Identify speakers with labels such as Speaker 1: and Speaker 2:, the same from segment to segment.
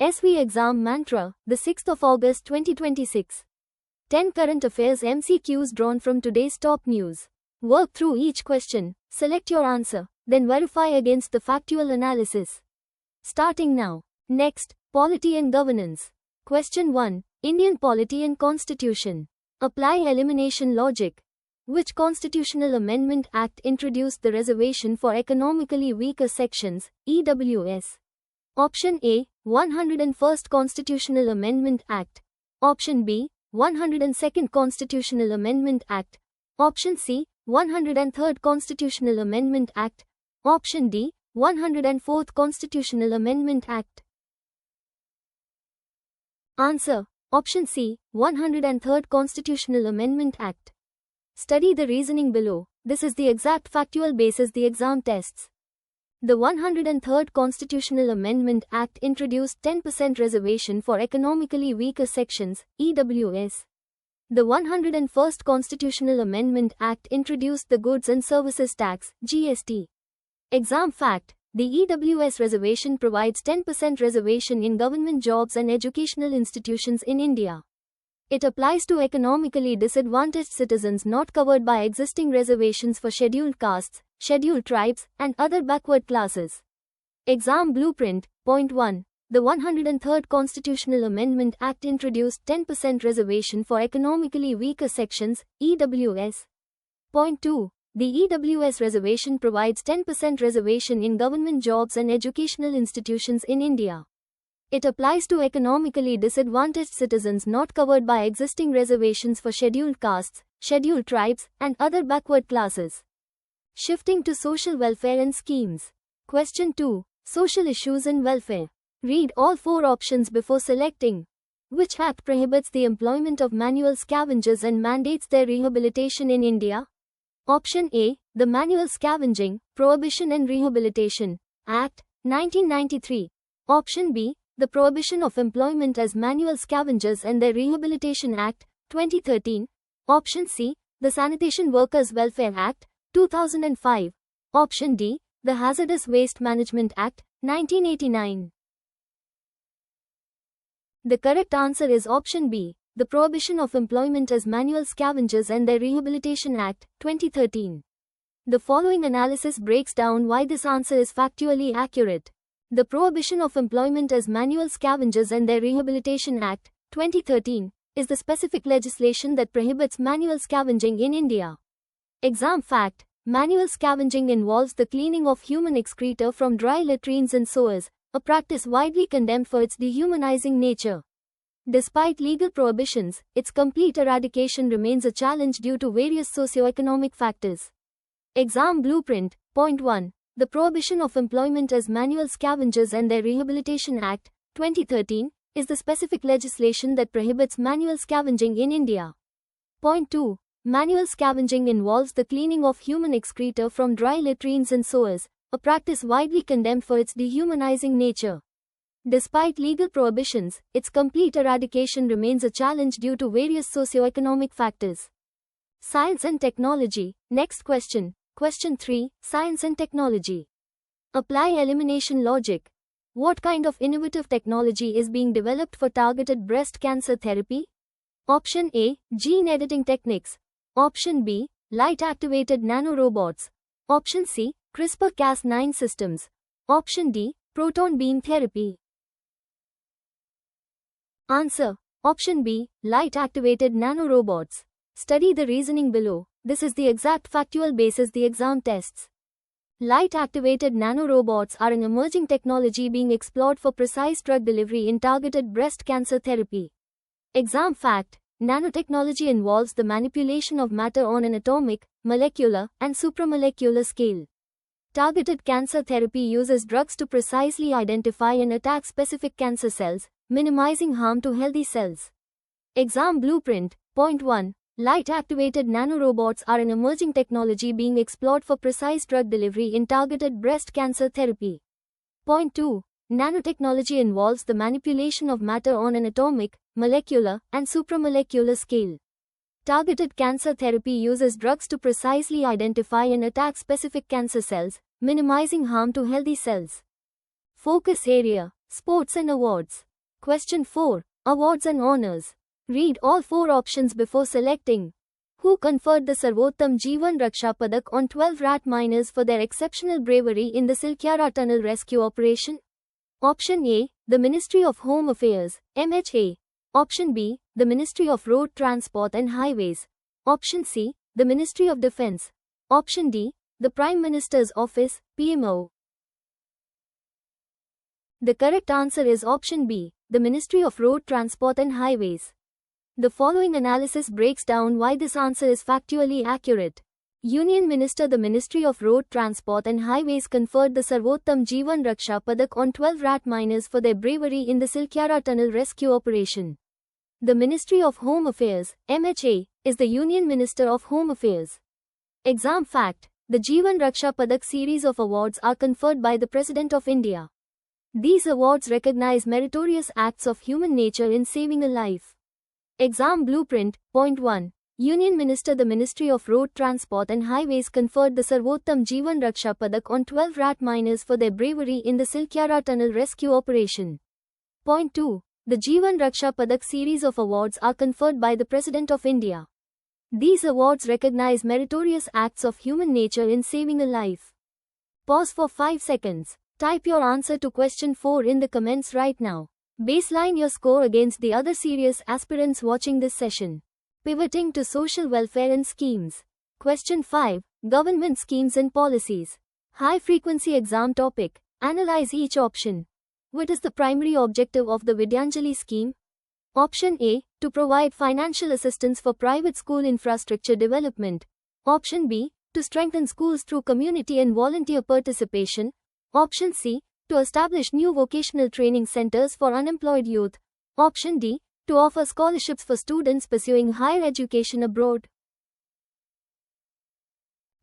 Speaker 1: SV Exam Mantra, the 6th of August 2026. 10 current affairs MCQs drawn from today's top news. Work through each question, select your answer, then verify against the factual analysis. Starting now. Next, Polity and Governance. Question 1. Indian Polity and Constitution. Apply elimination logic. Which Constitutional Amendment Act introduced the Reservation for Economically Weaker Sections, EWS? Option A, 101st Constitutional Amendment Act. Option B, 102nd Constitutional Amendment Act. Option C, 103rd Constitutional Amendment Act. Option D, 104th Constitutional Amendment Act. Answer. Option C, 103rd Constitutional Amendment Act. Study the reasoning below. This is the exact factual basis the exam tests. The 103rd Constitutional Amendment Act introduced 10% reservation for economically weaker sections, EWS. The 101st Constitutional Amendment Act introduced the Goods and Services Tax, GST. Exam fact: the EWS reservation provides 10% reservation in government jobs and educational institutions in India. It applies to economically disadvantaged citizens not covered by existing reservations for scheduled castes, scheduled tribes, and other backward classes. Exam blueprint. Point 1. The 103rd Constitutional Amendment Act introduced 10% reservation for economically weaker sections, EWS. Point 2. The EWS reservation provides 10% reservation in government jobs and educational institutions in India. It applies to economically disadvantaged citizens not covered by existing reservations for scheduled castes, scheduled tribes, and other backward classes. Shifting to social welfare and schemes. Question 2. Social issues and welfare. Read all 4 options before selecting. Which act prohibits the employment of manual scavengers and mandates their rehabilitation in India? Option A, the Manual Scavenging, Prohibition and Rehabilitation Act, 1993. Option B, the Prohibition of Employment as Manual Scavengers and their Rehabilitation Act, 2013. Option C, the Sanitation Workers Welfare Act, 2005. Option D, the Hazardous Waste Management Act, 1989. The correct answer is option B, the Prohibition of Employment as Manual Scavengers and their Rehabilitation Act, 2013. The following analysis breaks down why this answer is factually accurate. The Prohibition of Employment as Manual Scavengers and their Rehabilitation Act, 2013, is the specific legislation that prohibits manual scavenging in India. Exam fact: manual scavenging involves the cleaning of human excreta from dry latrines and sewers, a practice widely condemned for its dehumanizing nature. Despite legal prohibitions, its complete eradication remains a challenge due to various socio-economic factors. Exam blueprint. Point 1. The Prohibition of Employment as Manual Scavengers and their Rehabilitation Act, 2013, is the specific legislation that prohibits manual scavenging in India. Point 2. Manual scavenging involves the cleaning of human excreta from dry latrines and sewers, a practice widely condemned for its dehumanizing nature. Despite legal prohibitions, its complete eradication remains a challenge due to various socio-economic factors. Science and technology. Next question. Question 3. Science and technology. Apply elimination logic. What kind of innovative technology is being developed for targeted breast cancer therapy? Option A, gene editing techniques. Option B, light-activated nanorobots. Option C, CRISPR-Cas9 systems. Option D, proton beam therapy. Answer. Option B, light-activated nanorobots. Study the reasoning below. This is the exact factual basis the exam tests. Light-activated nanorobots are an emerging technology being explored for precise drug delivery in targeted breast cancer therapy. Exam fact: nanotechnology involves the manipulation of matter on an atomic, molecular, and supramolecular scale. Targeted cancer therapy uses drugs to precisely identify and attack specific cancer cells, minimizing harm to healthy cells. Exam blueprint. Point 1. Light-activated nanorobots are an emerging technology being explored for precise drug delivery in targeted breast cancer therapy. Point 2. Nanotechnology involves the manipulation of matter on an atomic, molecular, and supramolecular scale. Targeted cancer therapy uses drugs to precisely identify and attack specific cancer cells, minimizing harm to healthy cells. Focus area: sports and awards. Question 4. Awards and honors. Read all 4 options before selecting. Who conferred the Sarvottam Jeevan Raksha Padak on 12 rat miners for their exceptional bravery in the Silkyara Tunnel rescue operation? Option A. The Ministry of Home Affairs, MHA. Option B. The Ministry of Road Transport and Highways. Option C. The Ministry of Defence. Option D. The Prime Minister's Office, PMO. The correct answer is option B. The Ministry of Road Transport and Highways. The following analysis breaks down why this answer is factually accurate. Union Minister, the Ministry of Road Transport and Highways conferred the Sarvottam Jeevan Raksha Padak on 12 rat miners for their bravery in the Silkyara Tunnel rescue operation. The Ministry of Home Affairs, MHA, is the Union Minister of Home Affairs. Exam fact: the Jeevan Raksha Padak series of awards are conferred by the President of India. These awards recognize meritorious acts of human nature in saving a life. Exam blueprint. Point 1. Union Minister, the Ministry of Road Transport and Highways conferred the Sarvottam Jeevan Raksha Padak on 12 rat miners for their bravery in the Silkyara Tunnel rescue operation. Point 2. The Jeevan Raksha Padak series of awards are conferred by the President of India. These awards recognize meritorious acts of human nature in saving a life. Pause for 5 seconds. Type your answer to question 4 in the comments right now. Baseline your score against the other serious aspirants watching this session. Pivoting to social welfare and schemes. Question 5. Government schemes and policies. High frequency exam topic. Analyze each option. What is the primary objective of the Vidyanjali scheme? Option A. To provide financial assistance for private school infrastructure development. Option B. To strengthen schools through community and volunteer participation. Option C. To establish new vocational training centers for unemployed youth. Option D. To offer scholarships for students pursuing higher education abroad.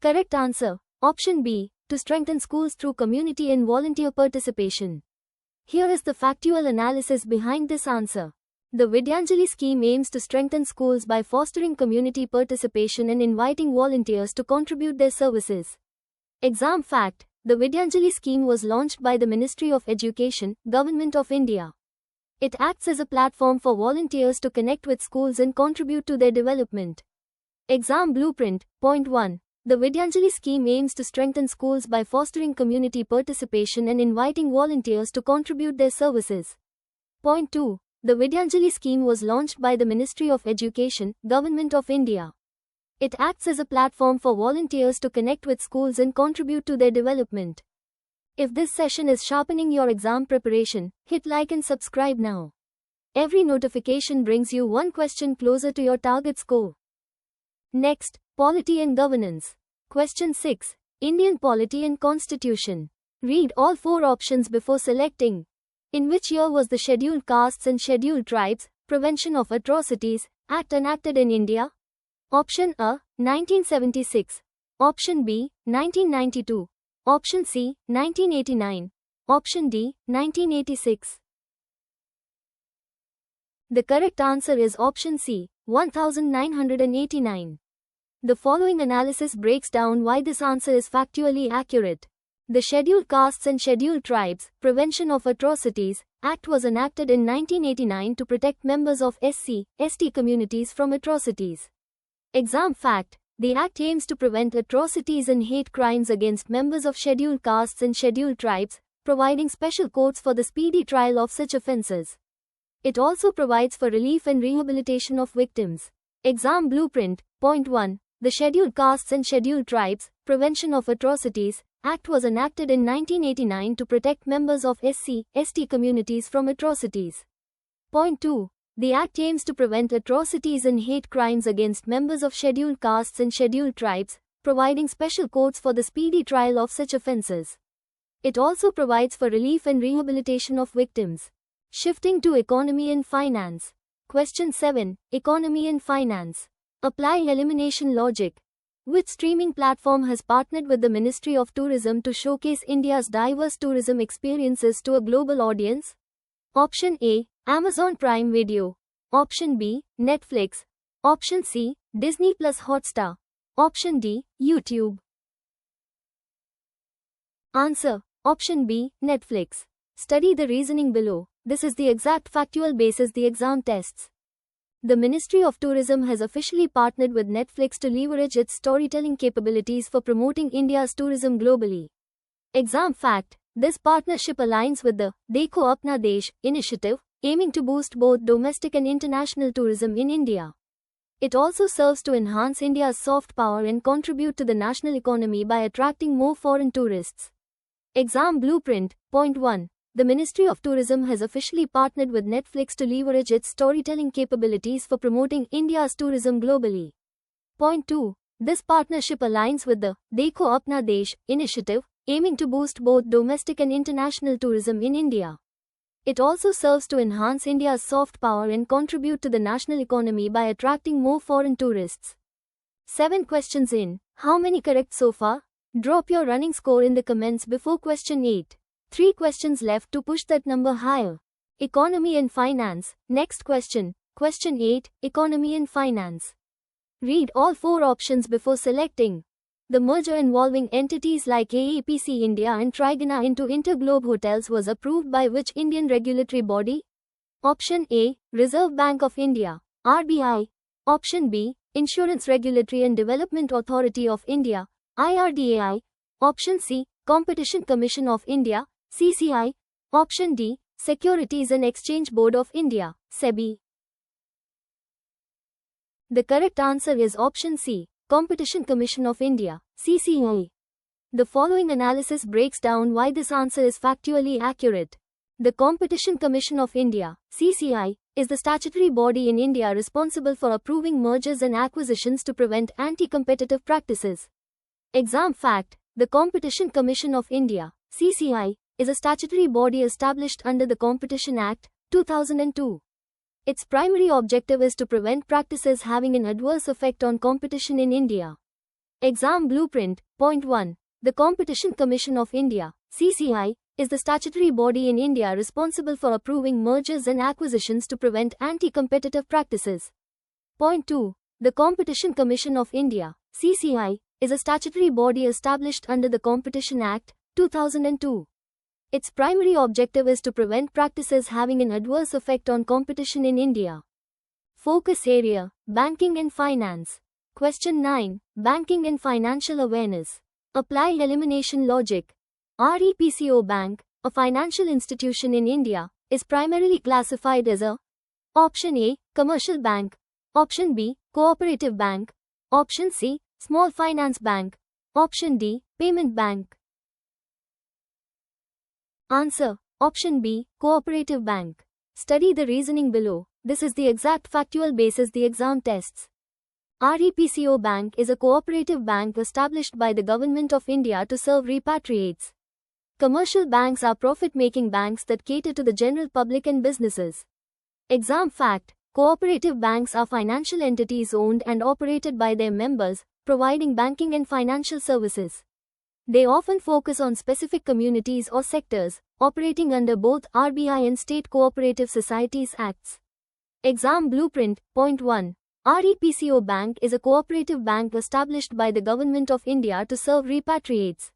Speaker 1: Correct answer. Option B. To strengthen schools through community and volunteer participation. Here is the factual analysis behind this answer. The Vidyanjali scheme aims to strengthen schools by fostering community participation and inviting volunteers to contribute their services. Exam fact: the Vidyanjali scheme was launched by the Ministry of Education, Government of India. It acts as a platform for volunteers to connect with schools and contribute to their development. Exam blueprint. Point 1. The Vidyanjali scheme aims to strengthen schools by fostering community participation and inviting volunteers to contribute their services. Point 2. The Vidyanjali scheme was launched by the Ministry of Education, Government of India. It acts as a platform for volunteers to connect with schools and contribute to their development. If this session is sharpening your exam preparation, hit like and subscribe now. Every notification brings you one question closer to your target score. Next, polity and governance. Question 6. Indian polity and constitution. Read all 4 options before selecting. In which year was the Scheduled Castes and Scheduled Tribes Prevention of Atrocities Act enacted in India? Option A. 1976. Option B. 1992. Option C. 1989. Option D. 1986. The correct answer is option C. 1989. The following analysis breaks down why this answer is factually accurate. The Scheduled Castes and Scheduled Tribes Prevention of Atrocities Act was enacted in 1989 to protect members of SC/ST communities from atrocities. Exam fact: the Act aims to prevent atrocities and hate crimes against members of Scheduled Castes and Scheduled Tribes, providing special courts for the speedy trial of such offences. It also provides for relief and rehabilitation of victims. Exam blueprint. Point 1. The Scheduled Castes and Scheduled Tribes Prevention of Atrocities Act was enacted in 1989 to protect members of SC/ST communities from atrocities. Point 2. The Act aims to prevent atrocities and hate crimes against members of Scheduled Castes and Scheduled Tribes, providing special courts for the speedy trial of such offences. It also provides for relief and rehabilitation of victims. Shifting to economy and finance. Question 7. Economy and finance. Apply elimination logic. Which streaming platform has partnered with the Ministry of Tourism to showcase India's diverse tourism experiences to a global audience? Option A. Amazon Prime Video. Option B. Netflix. Option C. Disney Plus Hotstar. Option D. YouTube. Answer. Option B. Netflix. Study the reasoning below. This is the exact factual basis the exam tests. The Ministry of Tourism has officially partnered with Netflix to leverage its storytelling capabilities for promoting India's tourism globally. Exam fact: this partnership aligns with the Dekho Apna Desh initiative, aiming to boost both domestic and international tourism in India. It also serves to enhance India's soft power and contribute to the national economy by attracting more foreign tourists. Exam blueprint. Point 1. The Ministry of Tourism has officially partnered with Netflix to leverage its storytelling capabilities for promoting India's tourism globally. Point 2. This partnership aligns with the Dekho Apna Desh initiative, aiming to boost both domestic and international tourism in India. It also serves to enhance India's soft power and contribute to the national economy by attracting more foreign tourists. 7 questions in. How many correct so far? Drop your running score in the comments before question 8. 3 questions left to push that number higher. Economy and finance. Next question. Question 8. Economy and finance. Read all 4 options before selecting. The merger involving entities like AAPC India and Trigona into Interglobe Hotels was approved by which Indian regulatory body? Option A. Reserve Bank of India, RBI. Option B. Insurance Regulatory and Development Authority of India, IRDAI. Option C. Competition Commission of India, CCI. Option D. Securities and Exchange Board of India, SEBI. The correct answer is option C. Competition Commission of India, CCI. The following analysis breaks down why this answer is factually accurate. The Competition Commission of India, CCI, is the statutory body in India responsible for approving mergers and acquisitions to prevent anti-competitive practices. Exam fact: the Competition Commission of India, CCI, is a statutory body established under the Competition Act, 2002. Its primary objective is to prevent practices having an adverse effect on competition in India. Exam blueprint. Point 1. The Competition Commission of India, CCI, is the statutory body in India responsible for approving mergers and acquisitions to prevent anti-competitive practices. Point 2. The Competition Commission of India, CCI, is a statutory body established under the Competition Act, 2002. Its primary objective is to prevent practices having an adverse effect on competition in India. Focus area: Banking and Finance. Question 9. Banking and Financial Awareness. Apply elimination logic. REPCO Bank, a financial institution in India, is primarily classified as a Option A. Commercial bank. Option B. Cooperative bank. Option C. Small finance bank. Option D. Payment bank. Answer: Option B. Cooperative bank. Study the reasoning below. This is the exact factual basis the exam tests. REPCO Bank is a cooperative bank established by the Government of India to serve repatriates. Commercial banks are profit-making banks that cater to the general public and businesses. Exam fact: cooperative banks are financial entities owned and operated by their members, providing banking and financial services. They often focus on specific communities or sectors, operating under both RBI and State Cooperative Societies Acts. Exam blueprint. Point 1. REPCO Bank is a cooperative bank established by the Government of India to serve repatriates.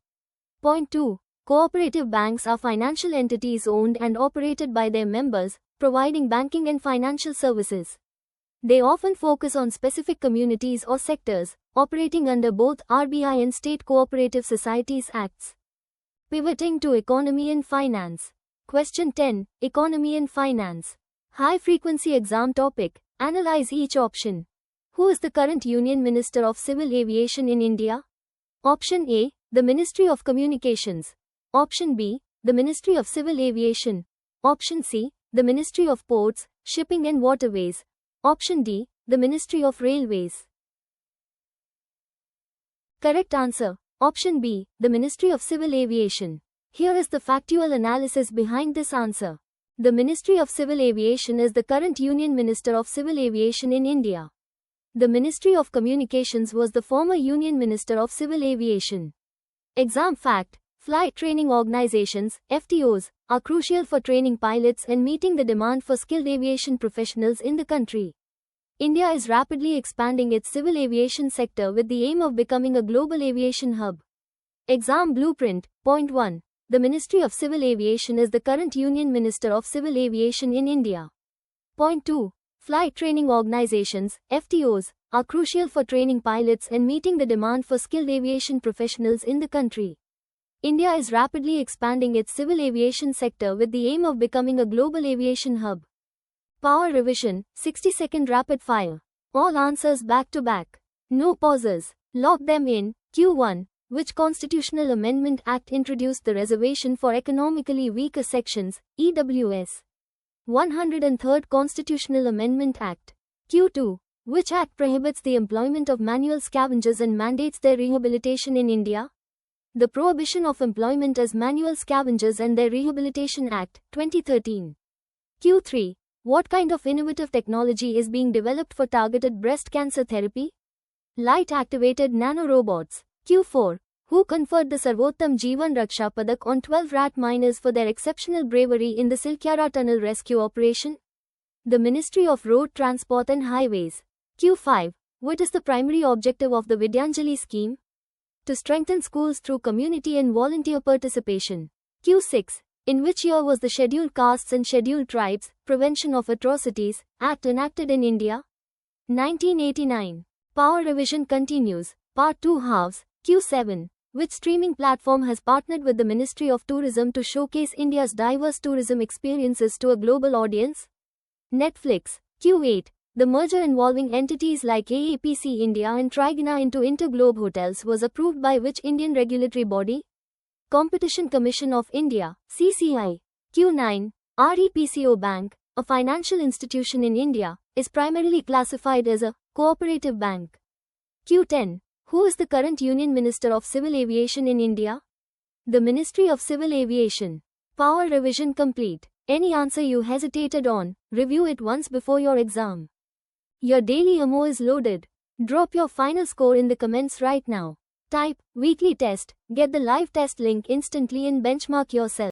Speaker 1: Point 2. Cooperative banks are financial entities owned and operated by their members, providing banking and financial services. They often focus on specific communities or sectors, operating under both RBI and State Cooperative Societies Acts. Pivoting to Economy and Finance. Question 10. Economy and Finance. High-frequency exam topic. Analyze each option. Who is the current Union Minister of Civil Aviation in India? Option A. The Ministry of Communications. Option B. The Ministry of Civil Aviation. Option C. The Ministry of Ports, Shipping and Waterways. Option D. The Ministry of Railways. Correct answer: Option B. The Ministry of Civil Aviation. Here is the factual analysis behind this answer. The Ministry of Civil Aviation is the current Union Minister of Civil Aviation in India. The Ministry of Communications was the former Union Minister of Civil Aviation. Exam fact: flight training organizations, FTOs, are crucial for training pilots and meeting the demand for skilled aviation professionals in the country. India is rapidly expanding its civil aviation sector with the aim of becoming a global aviation hub. Exam blueprint. Point 1. The Ministry of Civil Aviation is the current Union Minister of Civil Aviation in India. Point 2. Flight training organizations, FTOs, are crucial for training pilots and meeting the demand for skilled aviation professionals in the country. India is rapidly expanding its civil aviation sector with the aim of becoming a global aviation hub. Power revision, 60-second rapid fire. All answers back to back. No pauses. Lock them in. Q1. Which Constitutional Amendment Act introduced the Reservation for Economically Weaker Sections, EWS? 103rd Constitutional Amendment Act. Q2. Which act prohibits the employment of manual scavengers and mandates their rehabilitation in India? The Prohibition of Employment as Manual Scavengers and Their Rehabilitation Act, 2013. Q3. What kind of innovative technology is being developed for targeted breast cancer therapy? Light-activated nanorobots. Q4. Who conferred the Sarvottam Jeevan Raksha Padak on 12 rat miners for their exceptional bravery in the Silkyara Tunnel rescue operation? The Ministry of Road Transport and Highways. Q5. What is the primary objective of the Vidyanjali scheme? To strengthen schools through community and volunteer participation. Q6. In which year was the Scheduled Castes and Scheduled Tribes, Prevention of Atrocities, Act enacted in India? 1989. Power revision continues. Part 2 halves. Q7. Which streaming platform has partnered with the Ministry of Tourism to showcase India's diverse tourism experiences to a global audience? Netflix. Q8. The merger involving entities like AAPC India and Trigona into Interglobe Hotels was approved by which Indian regulatory body? Competition Commission of India, CCI. Q9. REPCO Bank, a financial institution in India, is primarily classified as a cooperative bank. Q10. Who is the current Union Minister of Civil Aviation in India? The Ministry of Civil Aviation. Power revision complete. Any answer you hesitated on, review it once before your exam. Your daily AMO is loaded. Drop your final score in the comments right now. Type, weekly test, get the live test link instantly and benchmark yourself.